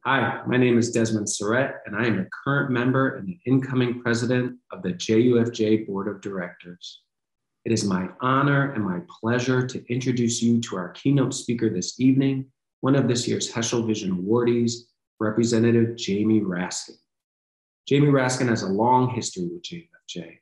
Hi, my name is Desmond Surrett, and I am a current member and the incoming president of the JUFJ Board of Directors. It is my honor and my pleasure to introduce you to our keynote speaker this evening, one of this year's Heschel Vision awardees, Representative Jamie Raskin. Jamie Raskin has a long history with JUFJ.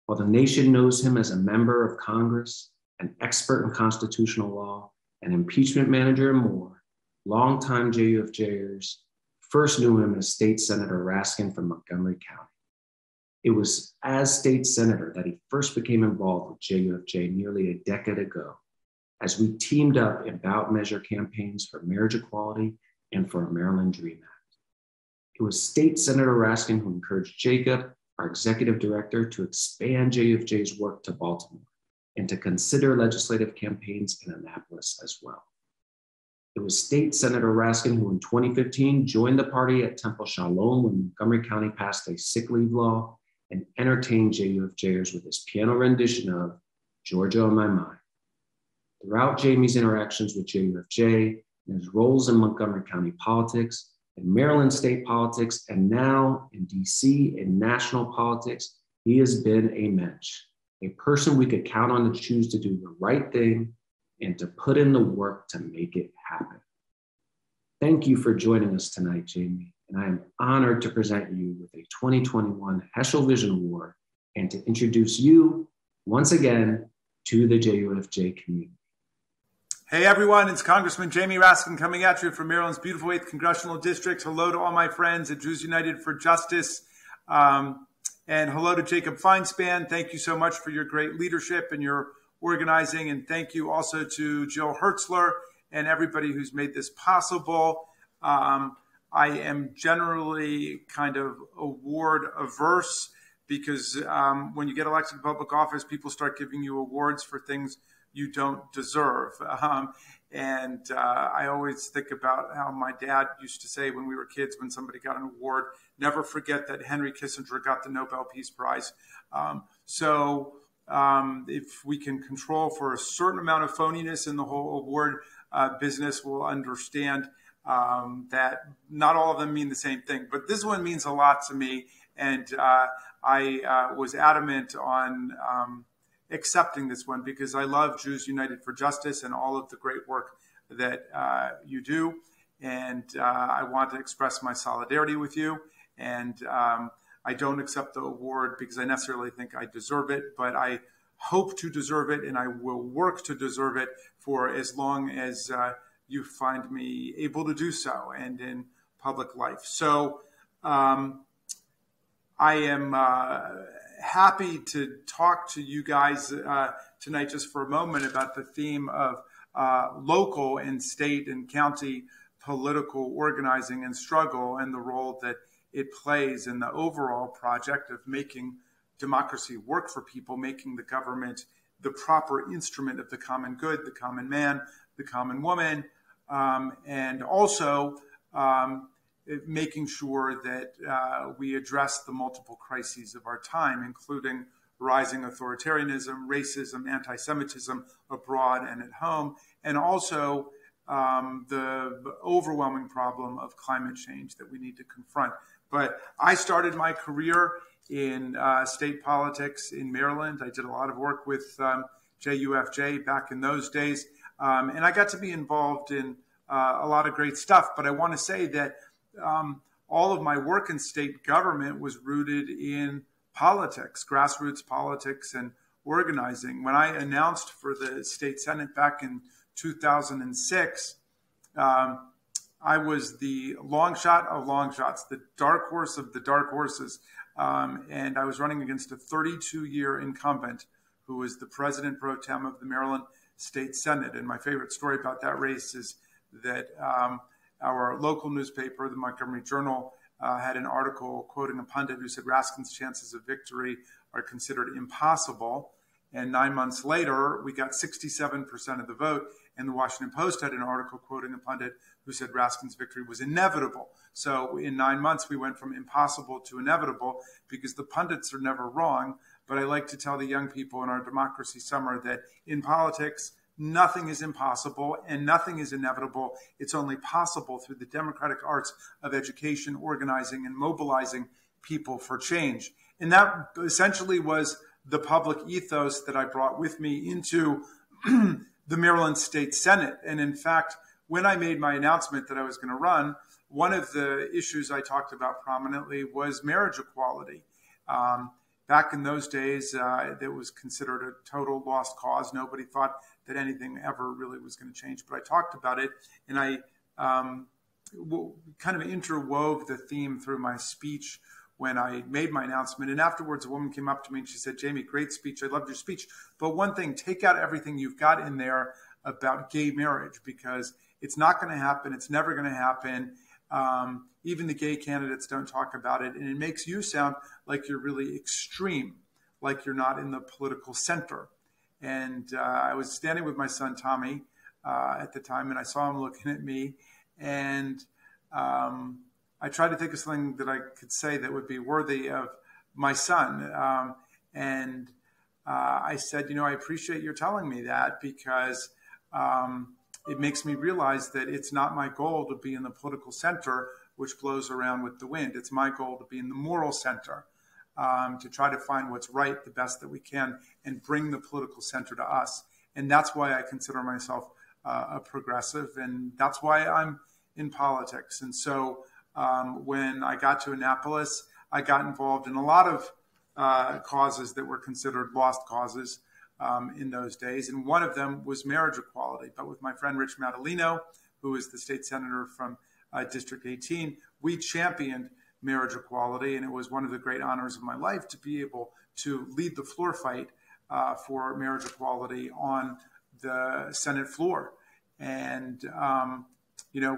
While the nation knows him as a member of Congress, an expert in constitutional law, an impeachment manager, and more, longtime JUFJers first knew him as State Senator Raskin from Montgomery County. It was as state senator that he first became involved with JUFJ nearly a decade ago, as we teamed up in ballot measure campaigns for marriage equality and for a Maryland Dream Act. It was State Senator Raskin who encouraged Jacob, our executive director, to expand JUFJ's work to Baltimore and to consider legislative campaigns in Annapolis as well. It was State Senator Raskin who in 2015 joined the party at Temple Shalom when Montgomery County passed a sick leave law and entertained JUFJers with his piano rendition of Georgia on My Mind. Throughout Jamie's interactions with JUFJ and his roles in Montgomery County politics, in Maryland state politics, and now in DC and national politics, he has been a mensch, a person we could count on to choose to do the right thing and to put in the work to make it happen. Thank you for joining us tonight, Jamie, and I am honored to present you with a 2021 Heschel Vision Award and to introduce you once again to the JUFJ community. Hey everyone, it's Congressman Jamie Raskin coming at you from Maryland's beautiful 8th Congressional District. Hello to all my friends at Jews United for Justice. And hello to Jacob Feinspan. Thank you so much for your great leadership and your organizing, and thank you also to Jill Hertzler and everybody who's made this possible. I am generally kind of award averse because when you get elected to public office, people start giving you awards for things you don't deserve. I always think about how my dad used to say when we were kids, when somebody got an award, never forget that Henry Kissinger got the Nobel Peace Prize. If we can control for a certain amount of phoniness in the whole award business, we'll understand that not all of them mean the same thing. But this one means a lot to me, and I was adamant on accepting this one because I love Jews United for Justice and all of the great work that you do. And I want to express my solidarity with you. And I don't accept the award because I necessarily think I deserve it, but I hope to deserve it, and I will work to deserve it for as long as you find me able to do so and in public life. So I am happy to talk to you guys tonight just for a moment about the theme of local and state and county political organizing and struggle and the role that it plays in the overall project of making democracy work for people, making the government the proper instrument of the common good, the common man, the common woman, and also making sure that we address the multiple crises of our time, including rising authoritarianism, racism, anti-Semitism abroad and at home, and also the overwhelming problem of climate change that we need to confront. But I started my career in state politics in Maryland. I did a lot of work with JUFJ back in those days. And I got to be involved in a lot of great stuff. But I want to say that all of my work in state government was rooted in politics, grassroots politics and organizing. When I announced for the state Senate back in 2006, I was the long shot of long shots, the dark horse of the dark horses. And I was running against a 32-year incumbent who was the president pro tem of the Maryland State Senate. And my favorite story about that race is that our local newspaper, the Montgomery Journal, had an article quoting a pundit who said Raskin's chances of victory are considered impossible. And 9 months later, we got 67% of the vote. And the Washington Post had an article quoting a pundit who said Raskin's victory was inevitable. So in 9 months, we went from impossible to inevitable because the pundits are never wrong. But I like to tell the young people in our democracy summer that in politics, nothing is impossible and nothing is inevitable. It's only possible through the democratic arts of education, organizing, and mobilizing people for change. And that essentially was the public ethos that I brought with me into the Maryland State Senate. And in fact, when I made my announcement that I was going to run, one of the issues I talked about prominently was marriage equality. Back in those days, it was considered a total lost cause. Nobody thought that anything ever really was going to change. But I talked about it, and I kind of interwove the theme through my speech when I made my announcement. And afterwards, a woman came up to me and she said, "Jamie, great speech. I loved your speech. But one thing, take out everything you've got in there about gay marriage, because it's not going to happen. It's never going to happen. Even the gay candidates don't talk about it. And it makes you sound like you're really extreme, like you're not in the political center." And I was standing with my son, Tommy, at the time, and I saw him looking at me. And I tried to think of something that I could say that would be worthy of my son. I said, I appreciate your telling me that, because it makes me realize that it's not my goal to be in the political center, which blows around with the wind. It's my goal to be in the moral center, to try to find what's right the best that we can and bring the political center to us. And that's why I consider myself a progressive, and that's why I'm in politics. And so when I got to Annapolis, I got involved in a lot of causes that were considered lost causes in those days. And one of them was marriage equality. But with my friend Rich Madalino, who is the state senator from District 18, we championed marriage equality. And it was one of the great honors of my life to be able to lead the floor fight for marriage equality on the Senate floor. And,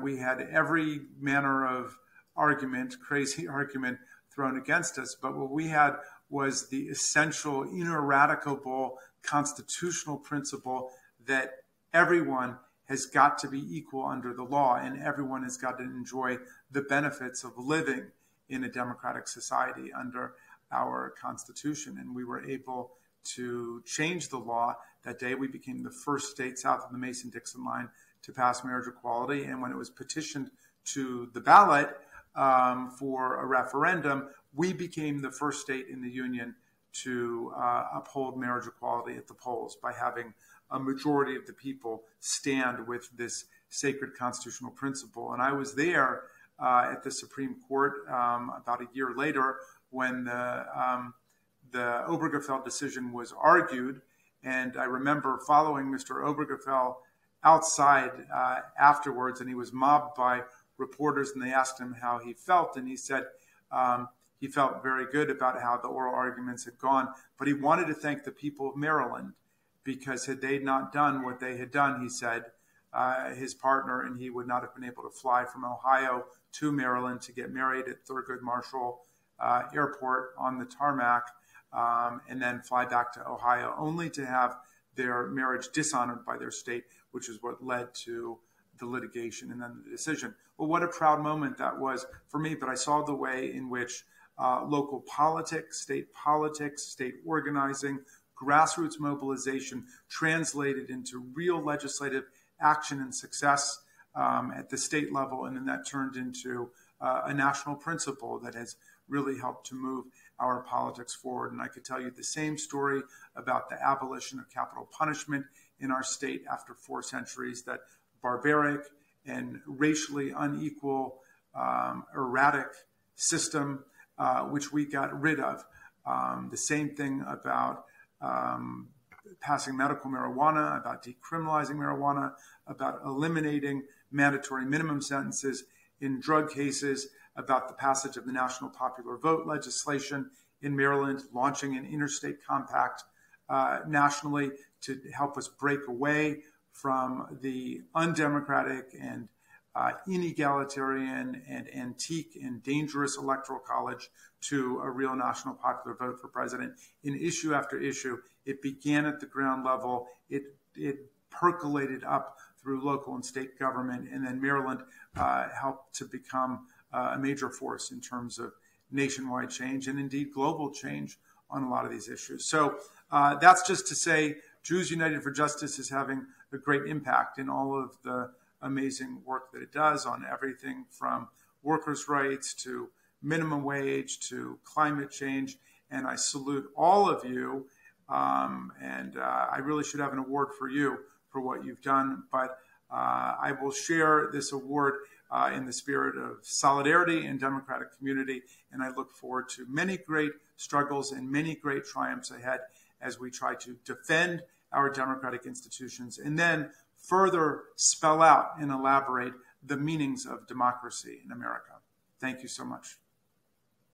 we had every manner of argument, crazy argument thrown against us. But what we had was the essential, ineradicable constitutional principle that everyone has got to be equal under the law, and everyone has got to enjoy the benefits of living in a democratic society under our Constitution. And we were able to change the law that day. We became the first state south of the Mason-Dixon line to pass marriage equality. And when it was petitioned to the ballot for a referendum, we became the first state in the union to uphold marriage equality at the polls by having a majority of the people stand with this sacred constitutional principle. And I was there at the Supreme Court about a year later when the Obergefell decision was argued. And I remember following Mr. Obergefell outside afterwards, and he was mobbed by reporters, and they asked him how he felt. And he said he felt very good about how the oral arguments had gone, but he wanted to thank the people of Maryland, because had they not done what they had done, he said, his partner and he would not have been able to fly from Ohio to Maryland to get married at Thurgood Marshall Airport on the tarmac, and then fly back to Ohio, only to have their marriage dishonored by their state, which is what led to the litigation and then the decision. Well, what a proud moment that was for me, but I saw the way in which local politics, state organizing, grassroots mobilization translated into real legislative action and success at the state level, and then that turned into a national principle that has really helped to move our politics forward. And I could tell you the same story about the abolition of capital punishment in our state after 4 centuries, that barbaric and racially unequal, erratic system, which we got rid of. The same thing about passing medical marijuana, about decriminalizing marijuana, about eliminating mandatory minimum sentences in drug cases, about the passage of the National Popular Vote legislation in Maryland, launching an interstate compact nationally to help us break away from the undemocratic and inegalitarian and antique and dangerous electoral college to a real national popular vote for president in issue after issue. It began at the ground level. It percolated up through local and state government, and then Maryland helped to become a major force in terms of nationwide change and indeed global change on a lot of these issues. So that's just to say Jews United for Justice is having a great impact in all of the amazing work that it does on everything from workers' rights to minimum wage to climate change. And I salute all of you. I really should have an award for you for what you've done. But I will share this award in the spirit of solidarity and democratic community. And I look forward to many great struggles and many great triumphs ahead as we try to defend our democratic institutions and then further spell out and elaborate the meanings of democracy in America. Thank you so much.